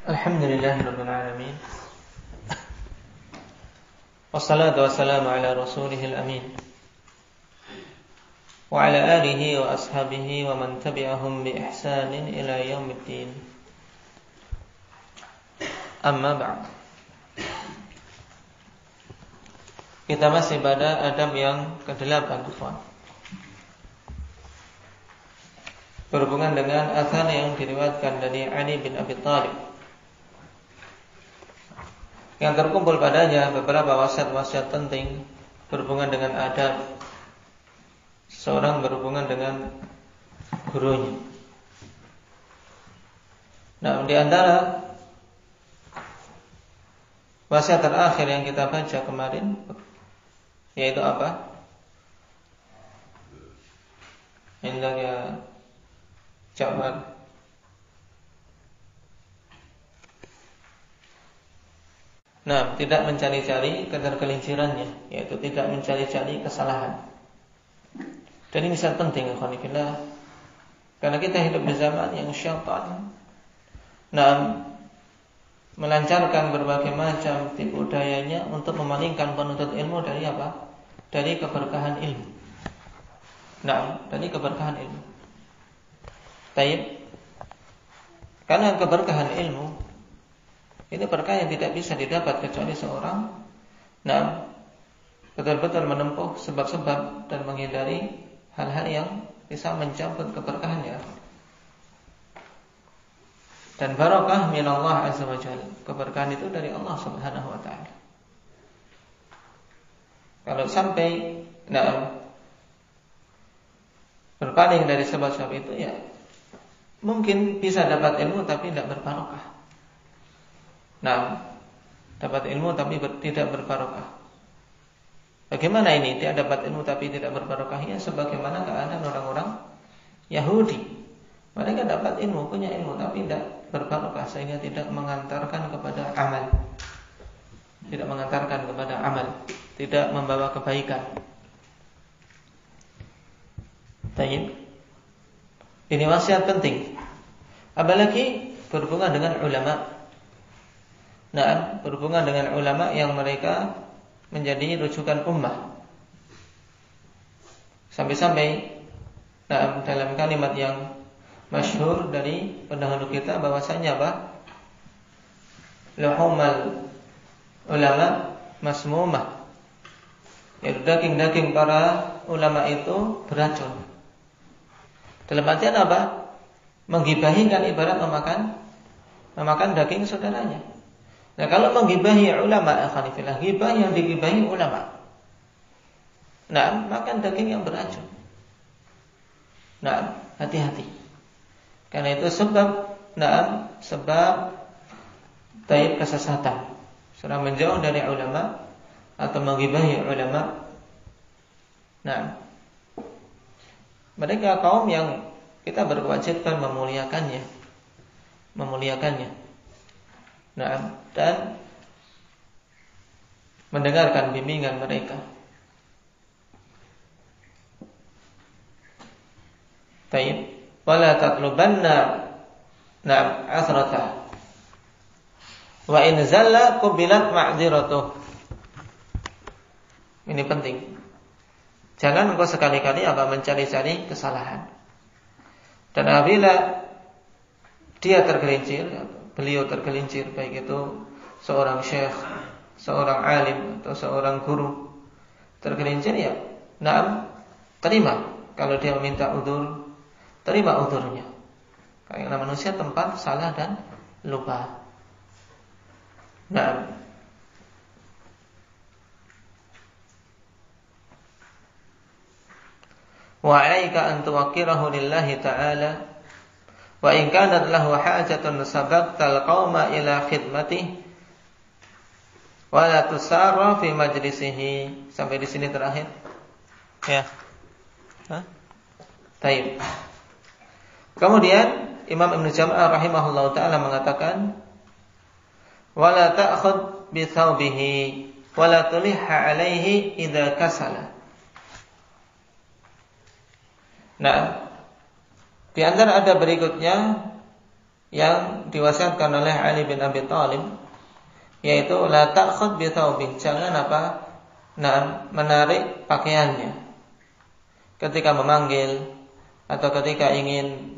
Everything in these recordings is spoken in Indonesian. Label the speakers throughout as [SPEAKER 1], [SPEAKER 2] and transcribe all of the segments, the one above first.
[SPEAKER 1] Alhamdulillahirabbil alamin. Wassalatu wassalamu ala rasulihil amin. Wa ala alihi wa ashabihi wa man tabi'ahum bi ihsanin ila yaumiddin. Amma ba'd. Kita masih pada adab yang ke-8, berhubungan dengan athar yang diriwayatkan dari Ali bin Abi Thalib, yang terkumpul padanya beberapa wasiat-wasiat penting berhubungan dengan adab seorang berhubungan dengan gurunya. Nah, di antara wasiat terakhir yang kita baca kemarin yaitu apa? Indahnya Ja'far. Nah, tidak mencari-cari ketergelincirannya, yaitu tidak mencari-cari kesalahan. Dan ini sangat penting, ikhwanillah, karena kita hidup di zaman yang syaitan melancarkan berbagai macam tipu dayanya untuk memalingkan penuntut ilmu dari apa? Dari keberkahan ilmu. Nah, dari keberkahan ilmu. Baik. Karena keberkahan ilmu ini berkah yang tidak bisa didapat kecuali seorang betul-betul menempuh sebab-sebab dan menghindari hal-hal yang bisa mencabut keberkahannya. Dan barakah minallah azza wa jalla. Keberkahan itu dari Allah Subhanahu wa taala. Kalau sampai berpaling dari sebab-sebab itu, ya mungkin bisa dapat ilmu tapi tidak berbarokah. Dapat ilmu tapi tidak berbarokah. Bagaimana ini? Dia dapat ilmu tapi tidak berbarokah? Ya, sebagaimana keadaan orang-orang Yahudi. Mereka dapat ilmu, punya ilmu tapi tidak berbarokah, sehingga tidak mengantarkan kepada amal. Tidak mengantarkan kepada amal, tidak membawa kebaikan. Baik. Ini wasiat penting. Apalagi berhubungan dengan ulama. Berhubungan dengan ulama yang mereka menjadi rujukan ummah. Sampai-sampai dalam kalimat yang masyhur dari pendahulu kita bahwasanya apa? Luhumal ulama masmumah. Yaitu daging-daging para ulama itu beracun. Dalam artian apa? Menggibahi kan ibarat memakan daging saudaranya. Nah, kalau menggibahi ulama, khanifillah, gibah yang digibahi ulama, makan daging yang beracun. Hati-hati. Karena itu sebab taib kesesatan. Seorang menjauh dari ulama atau menggibahi ulama. Mereka kaum yang kita berkewajiban memuliakannya. Dan mendengarkan bimbingan mereka. Taib, wala tatlubanna asratah. Wa in zalla qubilat ma'dziratuh. Ini penting. Jangan engkau sekali-kali mencari-cari kesalahan. Dan apabila dia tergelincir, beliau tergelincir, baik itu seorang syekh, seorang alim atau seorang guru tergelincir, ya terima. Kalau dia meminta udzur, terima udzurnya. Karena manusia tempat salah dan lupa. Wa 'alaika an tuwaqqirahu lillahi ta'ala. Wa in kanat lahu hajatun sabaqtal qauma ila khidmatihi wa la tusarra fi majlisihi. Sampai di sini terakhir. Ya. Baik. Kemudian Imam Ibnu Jam'ah rahimahullahu taala mengatakan, wa la ta'khud bi thawbihi wa la tulihha 'alaihi idza kasala. Di antara adab berikutnya yang diwasiatkan oleh Ali bin Abi Thalib, yaitu la ta'khud bi thawbih, jangan menarik pakaiannya ketika memanggil atau ketika ingin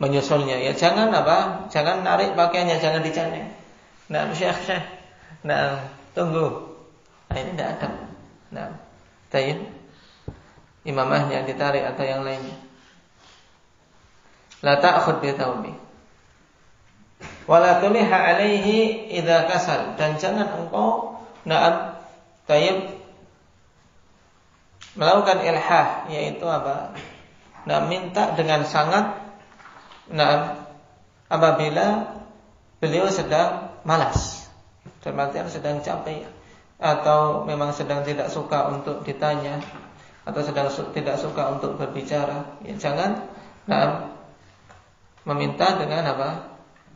[SPEAKER 1] menyusulnya. Ya jangan jangan narik pakaiannya, jangan dicari. Syekh. Tunggu. Nah, ini tidak adab. Imamahnya ditarik atau yang lainnya. La ta'khud bi thawbi. Wala tuliha alaihi idza kasal, dan jangan engkau melakukan ilhah, yaitu minta dengan sangat apabila beliau sedang malas, termasuk sedang capek, atau memang sedang tidak suka untuk ditanya, atau sedang tidak suka untuk berbicara. Ya jangan meminta dengan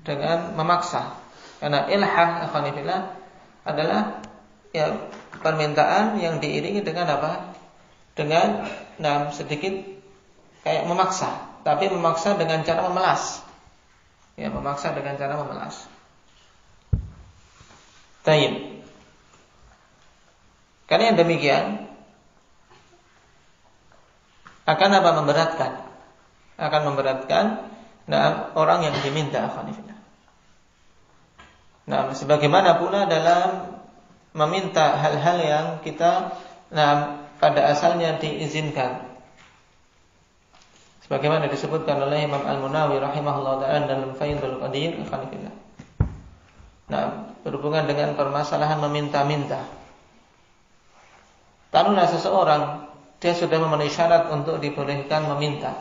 [SPEAKER 1] dengan memaksa. Karena ilhah akhwanillah adalah permintaan yang diiringi dengan dengan sedikit kayak memaksa, tapi memaksa dengan cara memelas. Ya, memaksa dengan cara memelas. Tayyib. Karena yang demikian akan memberatkan. Akan memberatkan orang yang diminta akhwanillah. Sebagaimana pula dalam meminta hal-hal yang kita pada asalnya diizinkan. Sebagaimana disebutkan oleh Imam Al-Munawi rahimahullah ta'ala dalam Faidul Qadir akhwanillah. Berhubungan dengan permasalahan meminta-minta. Taruhlah seseorang dia sudah memenuhi syarat untuk dibolehkan meminta.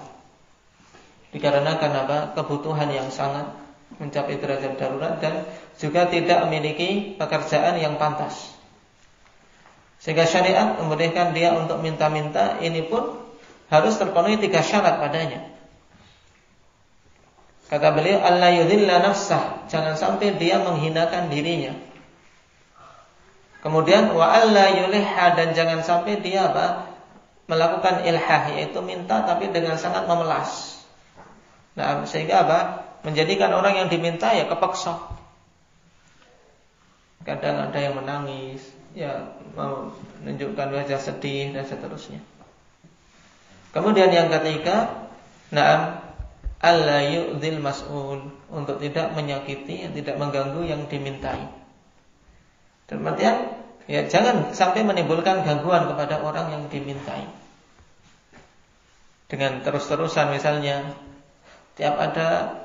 [SPEAKER 1] Dikarenakan kebutuhan yang sangat mencapai derajat darurat dan juga tidak memiliki pekerjaan yang pantas. Sehingga syariat membolehkan dia untuk minta-minta, ini pun harus terpenuhi 3 syarat padanya. Kata beliau, alla yudhilla nafsah, jangan sampai dia menghinakan dirinya. Kemudian wa alla yulihha, dan jangan sampai dia melakukan ilhah, yaitu minta tapi dengan sangat memelas. Sehingga menjadikan orang yang diminta kepaksa. Kadang ada yang menangis, menunjukkan wajah sedih dan seterusnya. Kemudian yang ketiga, alla yu'dzil mas'ul, untuk tidak menyakiti, tidak mengganggu yang dimintai. Dan artian jangan sampai menimbulkan gangguan kepada orang yang dimintai. Dengan terus-terusan misalnya tiap ada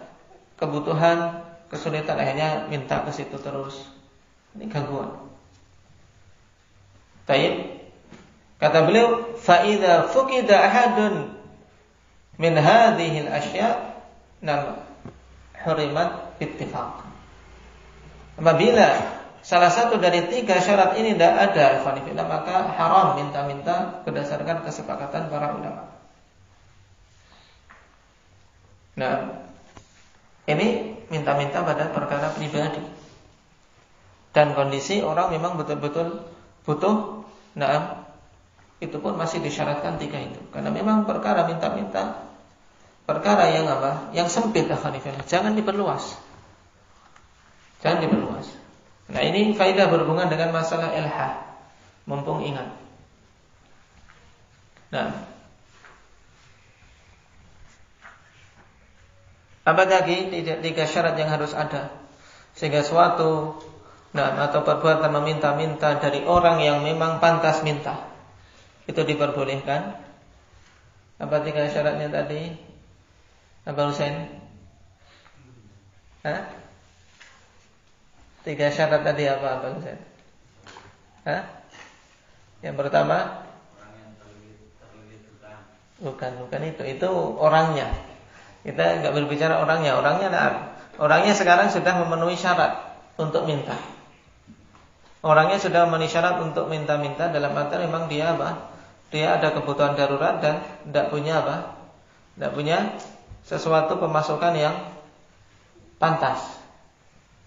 [SPEAKER 1] kebutuhan, kesulitan, akhirnya minta ke situ terus. Ini gangguan. Baik. Kata beliau, fa idza fuqida ahadun min hadhihi al-asya' hurimat bittifaq. Apabila salah satu dari 3 syarat ini tidak ada, maka haram minta-minta berdasarkan kesepakatan para ulama. Ini minta-minta pada perkara pribadi. Dan kondisi orang memang betul-betul butuh, itu pun masih disyaratkan 3 itu. Karena memang perkara minta-minta, perkara yang yang sempit, jangan diperluas. Jangan diperluas. Nah, ini faedah berhubungan dengan masalah ilhah. Mumpung ingat. Apa lagi 3 syarat yang harus ada sehingga suatu atau perbuatan meminta-minta dari orang yang memang pantas minta itu diperbolehkan? Apa 3 syaratnya tadi? Abang Husain? 3 syarat tadi apa Abang Husain? Yang pertama? Bukan itu orangnya. Kita enggak berbicara orangnya. Orangnya sekarang sudah memenuhi syarat untuk minta. Orangnya sudah memenuhi syarat untuk minta-minta, dalam arti memang dia Dia ada kebutuhan darurat dan tidak punya tidak punya sesuatu pemasukan yang pantas.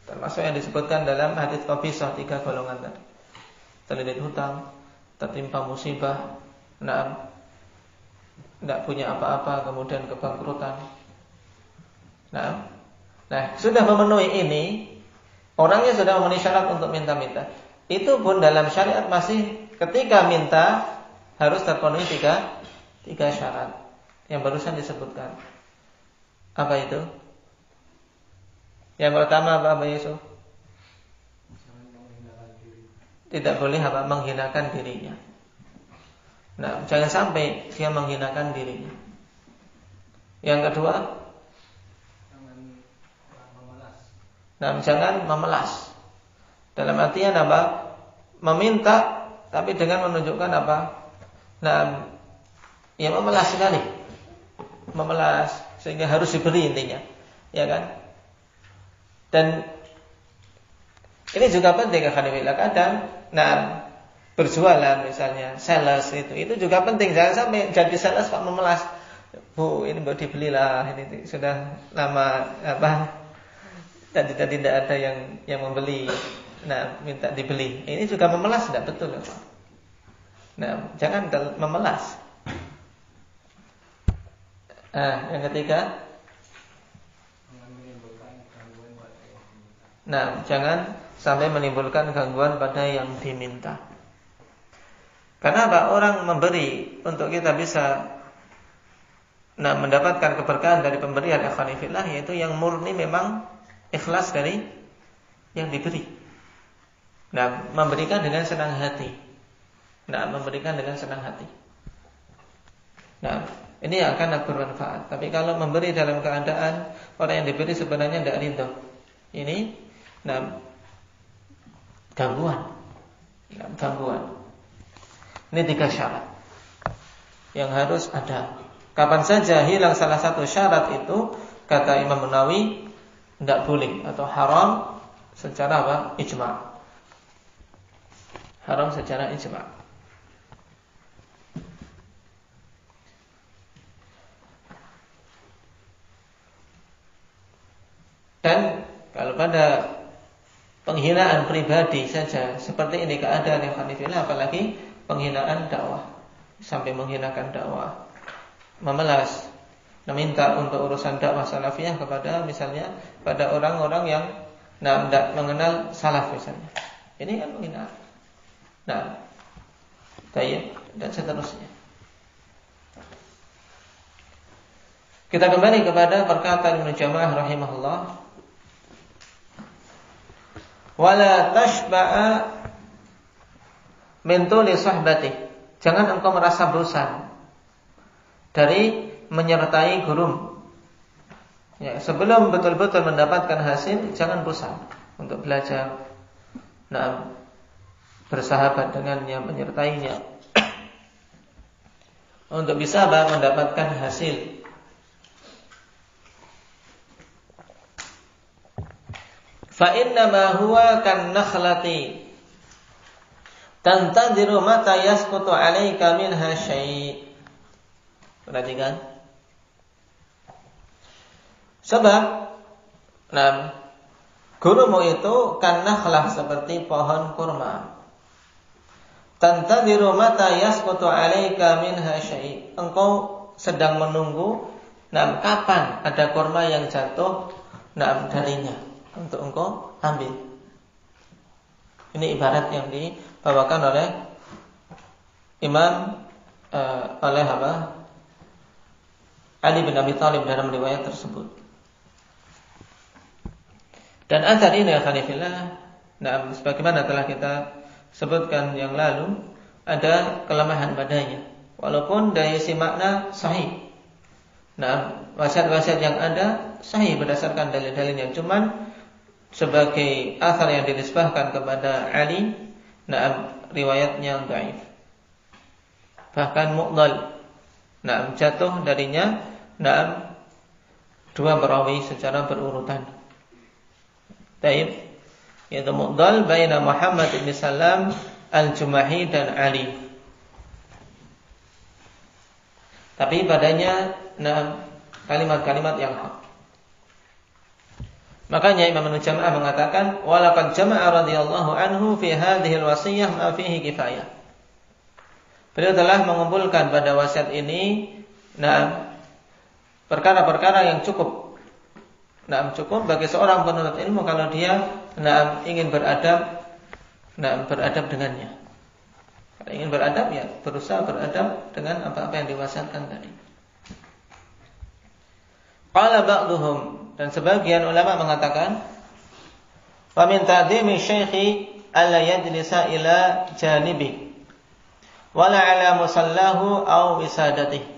[SPEAKER 1] Termasuk yang disebutkan dalam hadits Qabisah 3 golongan tadi. Terlilit hutang, tertimpa musibah, tidak punya apa-apa, kemudian kebangkrutan. Nah, sudah memenuhi ini, orangnya sudah memenuhi syarat untuk minta-minta. Itu pun dalam syariat masih ketika minta harus terpenuhi tiga syarat yang barusan disebutkan. Apa itu? Yang pertama apa Yusuf? Tidak boleh menghinakan dirinya. Nah, jangan sampai dia menghinakan dirinya. Yang kedua, jangan memelas. Dalam artian apa? Meminta tapi dengan menunjukkan apa? Ya memelas sekali. Memelas sehingga harus diberi intinya. Ya kan? Dan ini juga penting kadang berjualan misalnya, sales itu juga penting. Jangan sampai jadi sales kok memelas. Bu, ini mau dibelilah, ini sudah lama tidak ada yang membeli. Minta dibeli. Ini juga memelas, tidak betul. Jangan memelas. Yang ketiga, jangan sampai menimbulkan gangguan pada yang diminta. Karena apa? Orang memberi untuk kita bisa mendapatkan keberkahan dari pemberian ikhwanifillah, yaitu yang murni memang ikhlas dari yang diberi. Memberikan dengan senang hati. Memberikan dengan senang hati. Ini akan bermanfaat. Tapi kalau memberi dalam keadaan orang yang diberi sebenarnya tidak ridho, ini gangguan. Ini 3 syarat yang harus ada. Kapan saja hilang salah satu syarat itu, kata Imam Nawawi, tidak boleh atau haram secara ijma'. Haram secara ijma'. Dan kalau pada penghinaan pribadi saja seperti ini keadaan yang khanifillah, apalagi penghinaan dakwah, sampai menghinakan dakwah, memelas, meminta untuk urusan dakwah salafiyah kepada misalnya pada orang-orang yang tidak mengenal salaf misalnya. Ini kan penghinaan. Dan seterusnya. Kita kembali kepada perkataan Ibnu Jamaah rahimahullah, wala tashba'a min tuli sahbati. Jangan engkau merasa bosan dari menyertai guru. Ya, sebelum betul-betul mendapatkan hasil, jangan bosan untuk belajar. Bersahabat dengannya, menyertainya untuk bisa mendapatkan hasil. Fa innama huwa kan nakhlati tantadiru mata yasqutu 'alaika minha syai'. Perhatikan. Sebab gurumu itu kan nakhlah seperti pohon kurma. Tantadiru mata yasqutu 'alaika minha syai'. Engkau sedang menunggu kapan ada kurma yang jatuh darinya untuk engkau ambil. Ini ibarat yang dibawakan oleh Imam Ali bin Abi Thalib dalam riwayat tersebut. Dan athar ini ya khanifillah, sebagaimana telah kita sebutkan yang lalu, ada kelemahan padanya. Walaupun dari sisi makna sahih. Wasiat-wasiat yang ada sahih berdasarkan dalil-dalilnya. Cuman sebagai athar yang dinisbahkan kepada Ali, riwayatnya dhaif. Bahkan mu'dhal. Jatuh darinya 2 perawi secara berurutan. Taib, yaitu mu'dhal baina Muhammad bin Salam al-Jumahi dan Ali. Tapi padanya kalimat-kalimat yang hak. Makanya Imam Al-Jamaah mengatakan, walaqad jama'a radhiyallahu anhu fi hadhihi al-wasiyah ma fihi kifayah. Beliau telah mengumpulkan pada wasiat ini perkara-perkara yang cukup cukup bagi seorang penuntut ilmu kalau dia ingin beradab, dengannya. Kalau ingin beradab ya berusaha beradab dengan apa-apa yang diwasiatkan tadi. Qala ba'dhum, dan sebagian ulama mengatakan, wa min ta'dhimi syaikhi alla yajlisa ila janibi wala ala musallahu aw wisadatihi.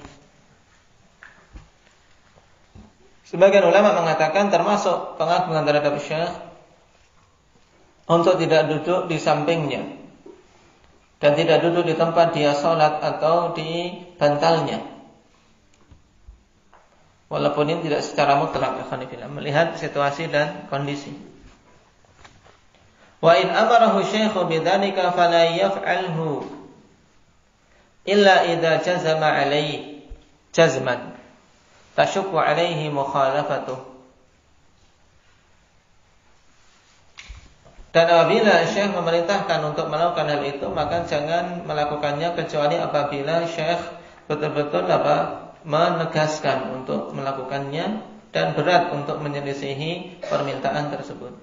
[SPEAKER 1] Sebagian ulama mengatakan termasuk pengagungan terhadap syekh untuk tidak duduk di sampingnya dan tidak duduk di tempat dia sholat atau di bantalnya. Walaupun ini tidak secara mutlak, melihat situasi dan kondisi. Wa in amarahu syekhu bidzalika fala yaf'alhu illa idza jazama alaihi jazman tasyukku alaihi mukhalafatuh. Dan apabila syekh memerintahkan untuk melakukan hal itu, maka jangan melakukannya kecuali apabila syekh betul-betul menegaskan untuk melakukannya dan berat untuk menyelisihi permintaan tersebut.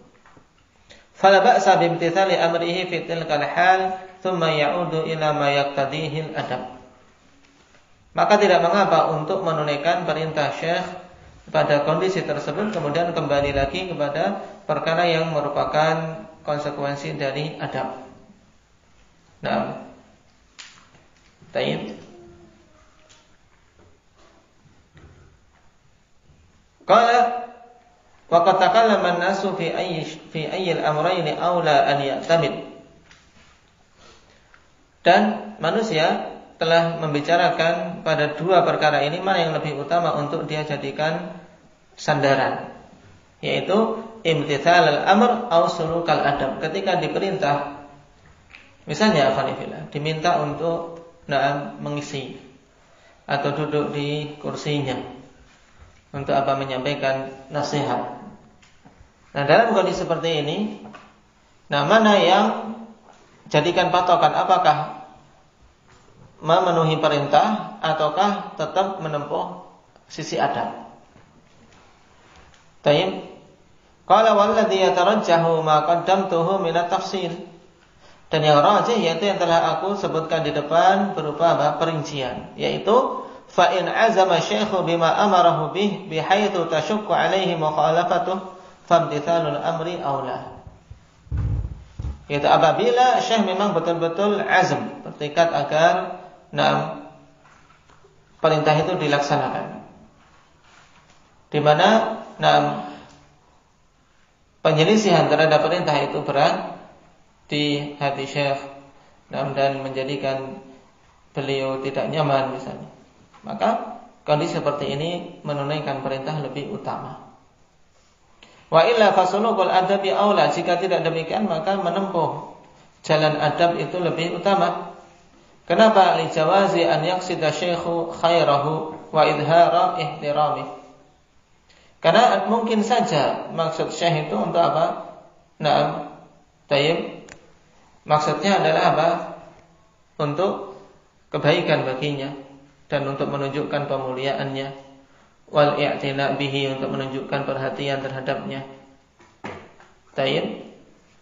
[SPEAKER 1] Fala ba'sa bimtithali amrihi fi tilkal hal thumma ya'udu ila ma yaqtadihi al-adab. Maka tidak mengapa untuk menunaikan perintah syekh pada kondisi tersebut, kemudian kembali lagi kepada perkara yang merupakan konsekuensi dari adab. Nah, tayyib. Qala wa qad takallama an-nasu fi ayyi al-amrayn aula an ya'tamid. Dan manusia telah membicarakan pada dua perkara ini mana yang lebih utama untuk dia jadikan sandaran, yaitu imtithal al-amr aw sulukal adab. Ketika diperintah, misalnya afanifillah, diminta untuk mengisi atau duduk di kursinya untuk menyampaikan nasihat. Nah, dalam kondisi seperti ini, mana yang jadikan patokan, apakah memenuhi perintah ataukah tetap menempuh sisi adab? Tayyib. Qala walladhi yatarajjahu ma qaddamtuhu min at-tafsil. Dan yang rajih yaitu yang telah aku sebutkan di depan berupa perincian, yaitu fa in azama syaikhu bima amarahu bihaitsu tashukku alaihi mukhalafatuh famtithalul amri aula. Yaitu apabila syekh memang betul-betul azam, bertekad agar perintah itu dilaksanakan, di mana penyelisihan terhadap perintah itu berat di hati syekh dan menjadikan beliau tidak nyaman misalnya, maka kondisi seperti ini menunaikan perintah lebih utama. Wa illa fasulukul adabi aula, jika tidak demikian maka menempuh jalan adab itu lebih utama. Kenapa? Li jawazi an yaqsida syekhu khairahu wa idhara ihtiramih. Karena mungkin saja maksud syekh itu untuk apa? Tayyib. Maksudnya adalah untuk kebaikan baginya dan untuk menunjukkan pemuliaannya, wal i'tina bihi, untuk menunjukkan perhatian terhadapnya. Tayyib,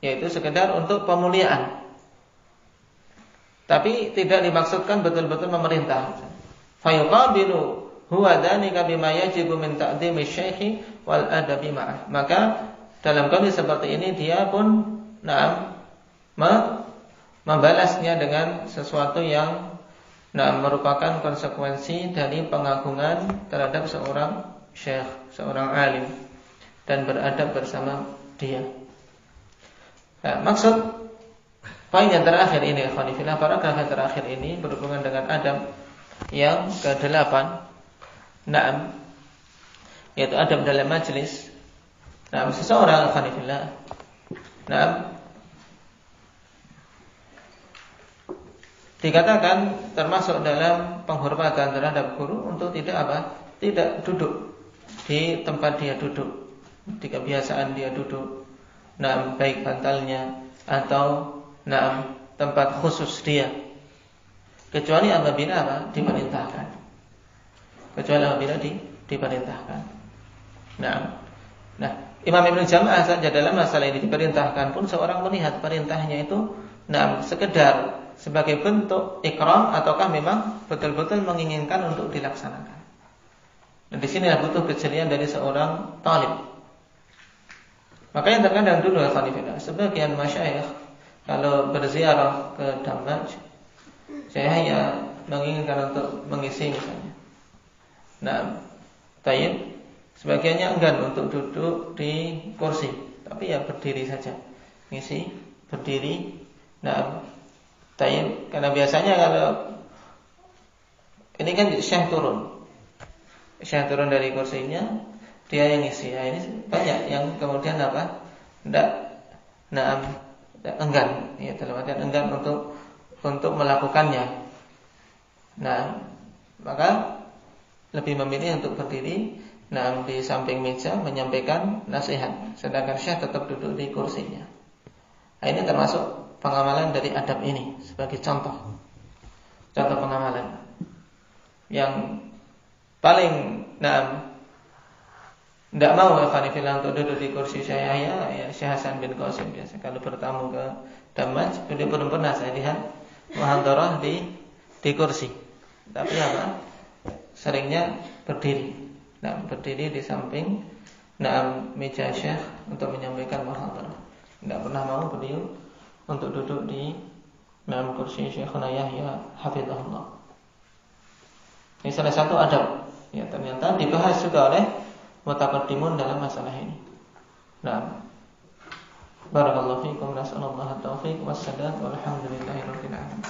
[SPEAKER 1] yaitu sekedar untuk pemuliaan. Tapi tidak dimaksudkan betul-betul memerintah. Fayuqabilu huwa dzanika bima yajibu min ta'dhimi syaikhi wal adabi ma'ah. Maka dalam kondisi seperti ini dia pun membalasnya dengan sesuatu yang merupakan konsekuensi dari pengagungan terhadap seorang syekh, seorang alim, dan beradab bersama dia. Maksud poin yang terakhir ini, ikhwanifillah, paragraf yang terakhir ini berhubungan dengan adab yang ke-8. Yaitu adab dalam majlis. Seseorang, ikhwanifillah, dikatakan termasuk dalam penghormatan terhadap guru untuk tidak duduk di tempat dia duduk, di kebiasaan dia duduk, baik bantalnya atau tempat khusus dia, kecuali apabila diperintahkan. Kecuali apabila diperintahkan. Nah, imam yang berjamaah saja dalam masalah ini diperintahkan pun seorang melihat perintahnya itu sekedar sebagai bentuk ikram ataukah memang betul-betul menginginkan untuk dilaksanakan. Dan di sini butuh kejelian dari seorang talib. Makanya terkadang dulu sebagian masyayikh kalau berziarah ke Damaj, saya hanya menginginkan untuk mengisi misalnya. Nah, tayyib sebagiannya enggan untuk duduk di kursi, tapi ya berdiri saja, ngisi berdiri. Nah, tayyib karena biasanya kalau ini kan syekh turun dari kursinya, dia yang ngisi. Nah, ini banyak yang kemudian enggan, ya dalam artian enggan untuk melakukannya. Nah, maka lebih memilih untuk berdiri di samping meja menyampaikan nasihat, sedangkan syekh tetap duduk di kursinya. Nah, ini termasuk pengamalan dari adab ini sebagai contoh pengamalan yang paling tidak mau untuk duduk di kursi saya ya Syekh Hasan bin Qasim biasa kalau bertamu ke Damaj, beliau belum pernah saya lihat muhadharah di kursi, tapi seringnya berdiri. Berdiri di samping meja syekh untuk menyampaikan muhadharah. Tidak pernah mau beliau untuk duduk di kursi Syekhuna Yahya hafizahullah. Ini salah satu adab. Ya, ternyata dibahas juga oleh mutaqaddimun dalam masalah ini. Barakallahu fiikum, nasallallahu at-taufiq was-sadad walhamdulillahirabbil alamin.